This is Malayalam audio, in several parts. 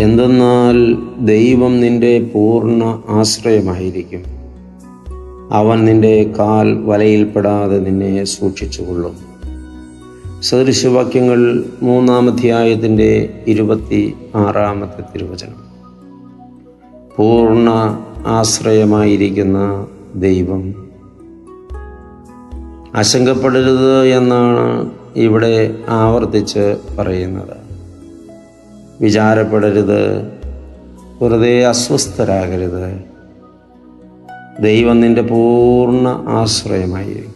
എന്തെന്നാൽ ദൈവം നിന്റെ പൂർണ്ണ ആശ്രയമായിരിക്കും. അവൻ നിന്റെ കാൽ വലയിൽപ്പെടാതെ നിന്നെ സൂക്ഷിച്ചുകൊള്ളും. സദൃശവാക്യങ്ങൾ 3-ാം അധ്യായത്തിൻ്റെ 26-ാമത്തെ തിരുവചനം. പൂർണ്ണ ആശ്രയമായിരിക്കുന്ന ദൈവം. ആശങ്കപ്പെടരുത് എന്നാണ് ഇവിടെ ആവർത്തിച്ച് പറയുന്നത്. വിചാരപ്പെടരുത്, വെറുതെ അസ്വസ്ഥരാകരുത്. ദൈവം നിന്റെ പൂർണ്ണ ആശ്രയമായിരിക്കും.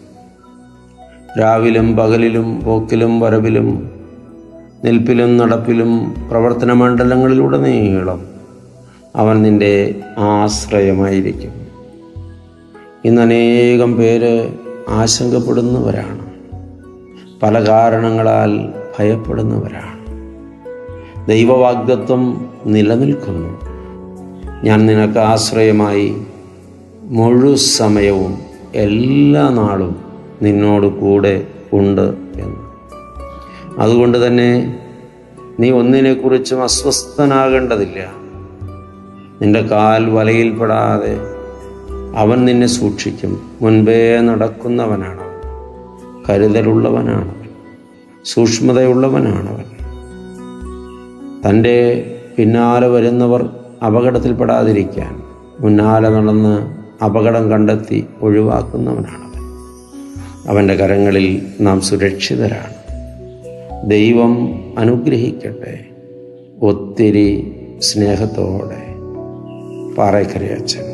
രാവിലും പകലിലും പോക്കിലും വരവിലും നിൽപ്പിലും നടപ്പിലും പ്രവർത്തന മണ്ഡലങ്ങളിലുടനീളം അവൻ നിന്റെ ആശ്രയമായിരിക്കും. ഇന്ന് അനേകം പേര് ആശങ്കപ്പെടുന്നവരാണ്, പല കാരണങ്ങളാൽ ഭയപ്പെടുന്നവരാണ്. ദൈവവാഗ്ദത്വം നിലനിൽക്കുന്നു. ഞാൻ നിനക്ക് ആശ്രയമായി മുഴുസമയവും എല്ലാ നാളും നിന്നോട് കൂടെ ഉണ്ട് എന്ന്. അതുകൊണ്ട് തന്നെ നീ ഒന്നിനെക്കുറിച്ചും അസ്വസ്ഥനാകേണ്ടതില്ല. നിന്റെ കാൽ വലയിൽപ്പെടാതെ അവൻ നിന്നെ സൂക്ഷിക്കും. മുൻപേ നടക്കുന്നവനാണവൻ, കരുതലുള്ളവനാണവൻ, സൂക്ഷ്മതയുള്ളവനാണവൻ. തൻ്റെ പിന്നാലെ വരുന്നവർ അപകടത്തിൽപ്പെടാതിരിക്കാൻ മുന്നാലെ നടന്ന് അപകടം കണ്ടെത്തി ഒഴിവാക്കുന്നവനാണവൻ. അവൻ്റെ കരങ്ങളിൽ നാം സുരക്ഷിതരാണ്. ദൈവം അനുഗ്രഹിക്കട്ടെ. ഒത്തിരി സ്നേഹത്തോടെ പാറേക്കരയച്ചൻ.